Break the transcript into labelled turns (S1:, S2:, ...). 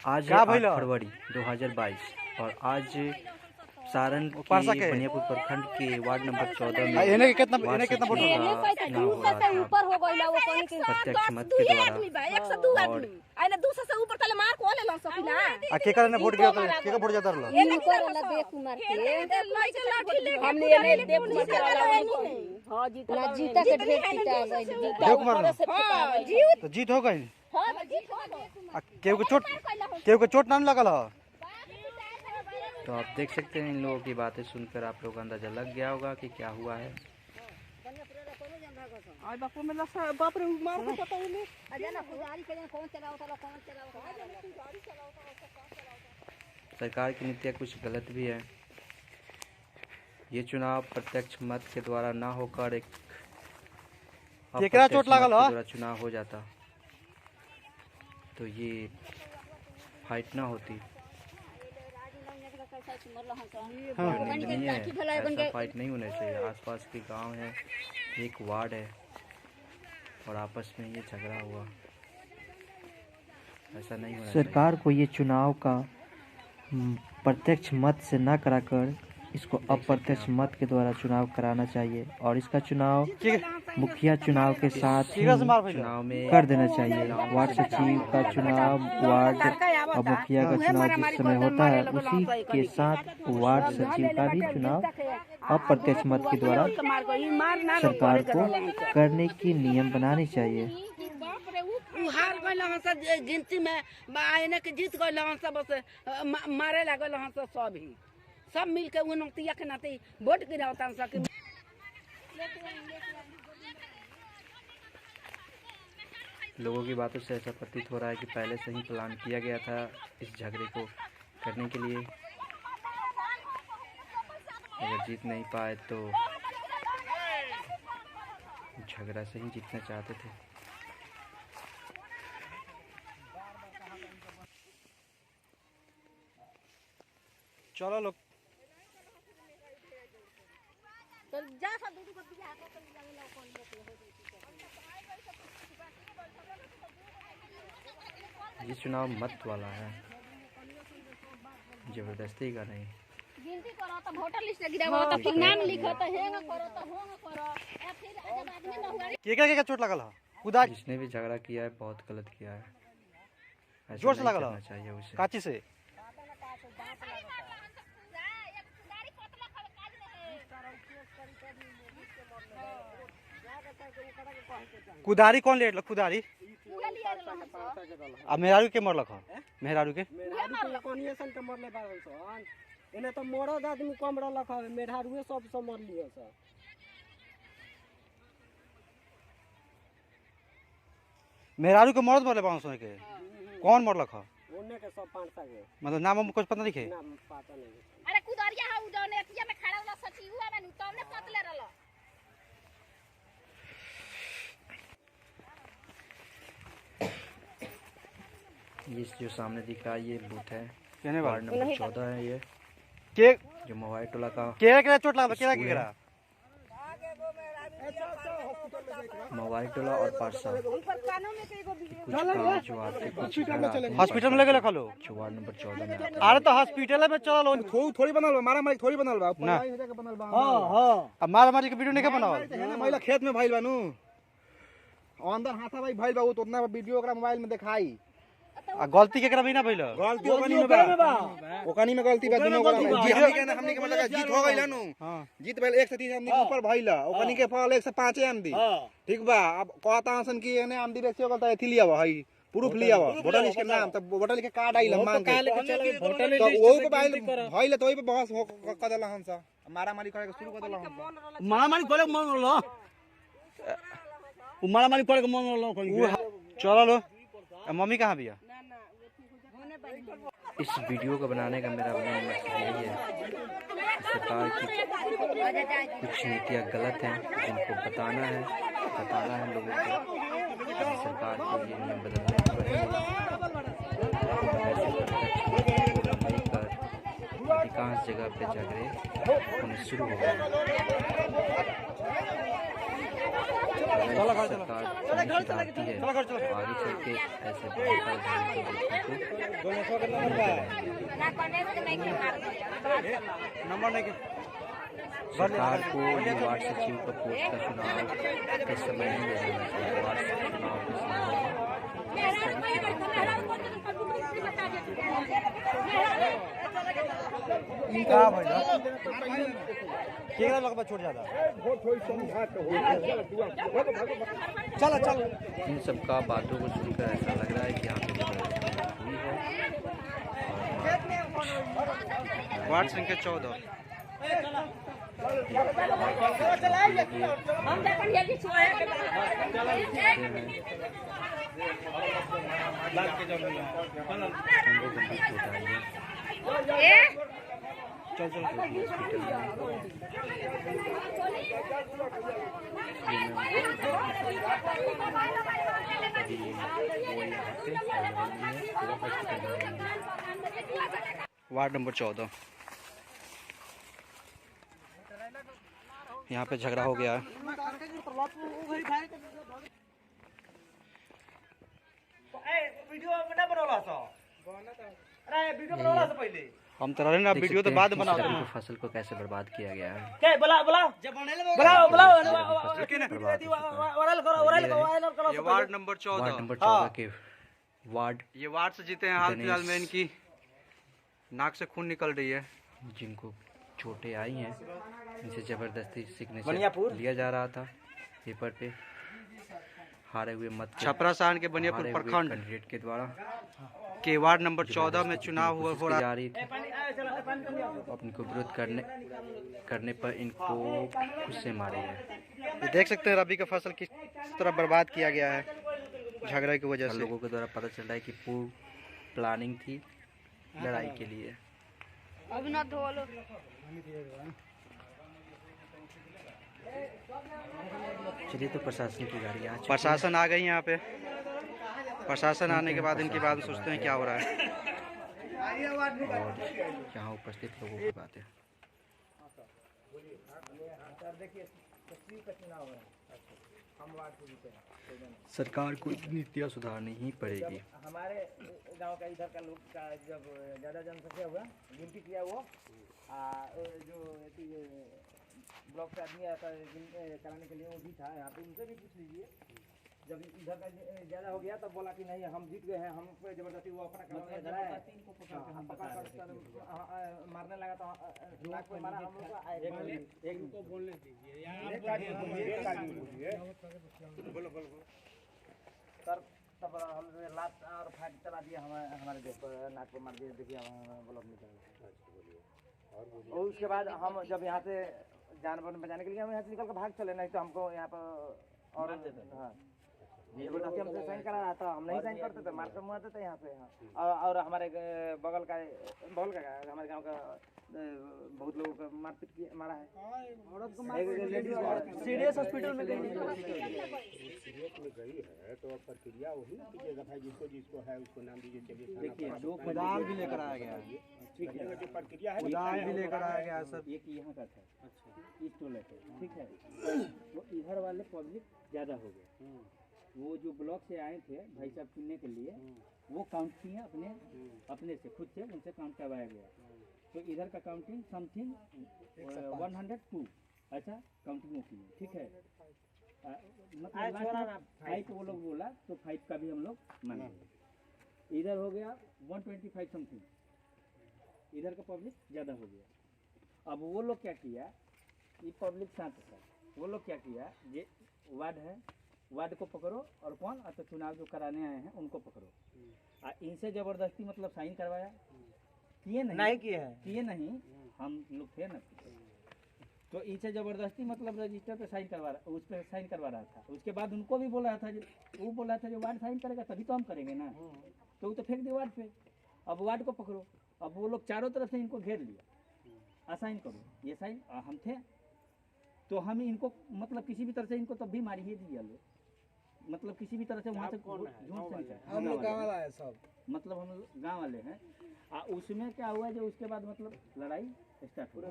S1: आज है 8 फरवरी 2022 और आज सारण के बनियापुर प्रखंड के वार्ड नंबर 14 में प्रत्यक्ष मत के द्वारा और
S2: जीत हो गई। केहू को चोट ना लगल है।
S1: तो आप देख सकते हैं इन लोगों की बातें सुनकर आप लोगों को अंदाजा लग गया होगा कि क्या हुआ है। सरकार की नीतियाँ कुछ गलत भी है। ये चुनाव प्रत्यक्ष मत के द्वारा ना होकर एक
S2: चोट लागल
S1: द्वारा चुनाव हो जाता तो ये फाइट ना होती। ऐसा फाइट नहीं होना चाहिए। आसपास के गांव है, एक वार्ड है और आपस में ये झगड़ा हुआ, ऐसा नहीं होना। सरकार को ये चुनाव का प्रत्यक्ष मत से ना कराकर इसको अप्रत्यक्ष मत के द्वारा चुनाव कराना चाहिए और इसका चुनाव मुखिया चुनाव के साथ ही चुनाव में कर देना चाहिए। वार्ड सचिव का चुनाव, वार्ड और मुखिया का चुनाव जिस समय होता है उसी के साथ वार्ड सचिव का भी चुनाव अप्रत्यक्ष मत के द्वारा सरकार को करने की नियम बनानी चाहिए।
S3: हार गए गिनती में जीत गए मारे लगल सब मिल के उनतिया के नाते वोट गिरावता सके।
S1: लोगों की बातों से ऐसा प्रतीत हो रहा है कि पहले से ही प्लान किया गया था इस झगड़े को करने के लिए। अगर जीत नहीं पाए तो झगड़ा से ही जीतना चाहते थे।
S2: चलो लोग
S1: ये चुनाव मत वाला है, जबरदस्ती का नहीं।
S4: गिनती करो तो वोटर लिस्ट गिरावो तो फिर नाम लिखो तो हेंग करो तो होंग करो या फिर जब आदमी न हुआ
S2: के चोट लगल है। खुदा
S1: जिसने भी झगड़ा किया है बहुत गलत किया है।
S2: जोर से लगल
S1: है चाहिए उसे
S2: काची से। कुदारी कौन ले कुदारी अब मेहरारू के मरलक मेहरारू के
S3: इन्हें तो मरद आदमी कम रख मेहरारू सब मर लिया सर।
S2: मेहरारू के मरद मरले पाँच सौ के कौन मरलक
S3: उन्हें के सब 500 के
S2: मतलब नाम कुछ पता नहीं है।
S3: नाम पता नहीं।
S4: अरे कुदारिया हाउ जौने एतिया में खड़ा वाला सचिव हुआ में तौने पतले रहल।
S1: ये जो सामने दिख रहा है ये बूथ है, वार्ड नंबर 14 है। ये
S2: के
S1: जो मोबाइल टोला का
S2: के चोट लगा के गिरा
S1: मोबाइल टोला और पारसा कुछ जो आपके कुछ
S2: हॉस्पिटल में लगे रखलो
S1: जो वार्ड नंबर 14 में।
S2: अरे तो हॉस्पिटल में चलो
S5: थोड़ी बनल बा, मारा मारी थोड़ी बनल बा।
S2: ना
S5: बनल बा।
S2: हां अब मारा मारी के वीडियो नहीं के बनावल।
S5: महिला खेत में भाईल बानू अंदर हाथा भाई भाईल बा, वो तो उतना वीडियो ओकरा मोबाइल में दिखाई।
S2: आ गलती केकरा भी ना भइल।
S5: गलती ओकनी में बा, ओकनी में गलती बा। दोनों ओकरा में जी हमनी के मतलब जीत हो गइल नु। जीत भइल 1 से 30 आमदी के ऊपर भइल, ओकनी के फल 1 से 5 आमदी। ठीक बा। अब कहता हसन कि एने आमदी बेसी होगल त एथि लिया बा, हई प्रूफ लिया बा वोटर लिस्ट के नाम, त वोटर लिस्ट के कार्ड आइल मांग के तो वो पे भइल तो ओइ पे बहस क देला हंस मारा मारी करे के शुरू कर देला हंस।
S2: मारा मारी करे के मन लो मारा मारी करे के मन लो। चलो लो मम्मी कहाँ भी है।
S1: इस वीडियो को बनाने का मेरा मेन मकसद यही है सरकार की कुछ नीतियाँ गलत हैं जिनको बताना है लोगों को। सरकार को ये नियम बदलने चाहिए। अधिकांश जगह पे झगड़े होने शुरू हो गए। अगर सरकार नहीं सुधारती है तो आगे चल के ऐसे बहुत सारे
S2: नंबर नहीं के
S1: सरकार को ये वार्ड सचिव का पोस्ट का चुनाव के समय नहीं ले जाना चाहिए। वार्ड चुनाव के समय
S2: का भइला केकरा लगबा छोड़ जाता चल चल
S1: इन सबका बातों को सुनकर ऐसा लग रहा है कि यहाँ पे जबरदस्ती हुई है।
S2: वार्ड संख्या 14 चल चल वार्ड नंबर 14 यहाँ पे झगड़ा हो गया है। हम तो ना
S1: देख
S2: वीडियो तो
S1: सकते
S2: बाद
S1: हैं
S2: बनाओ
S1: किस तरह की फसल को कैसे बर्बाद किया गया है।
S2: ये वार्ड नंबर 14
S1: वार्ड नंबर 14 के वार्ड
S2: ये वार्ड से जीते हैं हाल फिलहाल में इनकी नाक से खून निकल रही है।
S1: जिनको चोटें आई हैं इनसे जबरदस्ती सिग्नेचर लिया जा रहा था पेपर पे हारे हुए मत
S2: छपरा शहर के बनियापुर प्रखंड
S1: कैंडिडेट के द्वारा
S2: के वार्ड नंबर 14 में चुनाव हो रहा
S1: जा रही थी। अपने को विरोध करने पर इनको खुद से मारे हैं।
S2: ये देख सकते हैं रबी का फसल किस तरह बर्बाद किया गया है झगड़े की वजह से।
S1: लोगों के द्वारा पता चल रहा है कि पूर्व प्लानिंग थी लड़ाई के लिए। चलिए तो प्रशासन की गाड़ी आ चुकी है।
S2: प्रशासन आ गई यहाँ पे। प्रशासन आने के बाद इनके बाद सोचते हैं क्या हो रहा है।
S1: और यहाँ उपस्थित लोगों की बातें। सरकार को नीतियाँ सुधारनी ही पड़ेगी।
S6: हमारे गांव का इधर का लोग का जब ज़्यादा जनसंख्या हुआ गिनती किया वो जो ब्लॉक से आदमी आता कराने के लिए वो भी था यहाँ पे, उनसे भी पूछ लीजिए। जब इधर का ज़्यादा हो गया तब बोला कि नहीं हम जीत गए हैं, हम पे जबरदस्ती वो अपना काम में धरा है, मारने लगा तो नाक पे मारा हम लोग को। एक को बोलने दीजिए सर। तब हम लात और फाइट चला दिया हमारे देश पर, नाक पे मार दिए। देखिए हम ब्लॉक में और उसके बाद हम जब यहाँ से जानवर बचाने के लिए हम यहाँ से निकल कर भाग चले, नहीं तो हमको यहाँ पर और हाँ जबरदस्ती हमसे साइन करा रहा था। हम नहीं साइन करते थे, मारते मुआते थे यहाँ पे। हाँ और हमारे बगल का हमारे गांव का बहुत लोगों को मारपीट मारा है। सीरियस हॉस्पिटल में गई है तो प्रक्रिया वही कीजिएगा भाई, जिसको है उसको नाम दीजिए। चलिए देखिए जो
S2: कुदाल भी लेकर आया गया है।
S6: ठीक है, जो प्रक्रिया है
S2: कुदाल भी लेकर आया गया है सर।
S6: ये कि यहाँ का था। अच्छा इस टोले पे ठीक है। वो इधर वाले पब्लिक ज़्यादा हो गए। वो जो ब्लॉक से आए थे भाई साहब चुनने के लिए, वो काउंट किए अपने से खुद से, उनसे काउंट करवाया गया। तो इधर का काउंटिंग समथिंग 102 ऐसा काउंटिंग की है। ठीक है, मतलब 5 वो लोग बोला तो 5 का भी हम लोग माने। इधर हो गया 125 समथिंग, इधर का पब्लिक ज़्यादा हो गया। अब वो लोग क्या किया, ये पब्लिक शांत था, वो लोग क्या किया, ये वार्ड है, वार्ड को पकड़ो और कौन तो चुनाव जो कराने आए हैं उनको पकड़ो। इनसे ज़बरदस्ती मतलब साइन करवाया, किए नहीं किए नहीं, हम लोग थे ना, तो इनसे ज़बरदस्ती मतलब रजिस्टर पे साइन करवा रहा, उस पर साइन करवा रहा था। उसके बाद उनको भी बोला था, वो बोला था जो वार्ड साइन करेगा तभी तो हम करेंगे ना, तो वो तो फेंक दिया वार्ड पे। अब वार्ड को पकड़ो, अब वो लोग चारों तरफ से इनको घेर लिया, असाइन करो, ये साइन हम थे, तो हम इनको मतलब किसी भी तरह से इनको तब भी मार ही दिया लोग, मतलब किसी भी तरह से वहाँ से
S2: हम लोग गाँव वाला है सब,
S6: मतलब हम लोग गाँव वाले हैं। उसमें क्या हुआ जो उसके बाद मतलब लड़ाई स्टार्ट हो गई।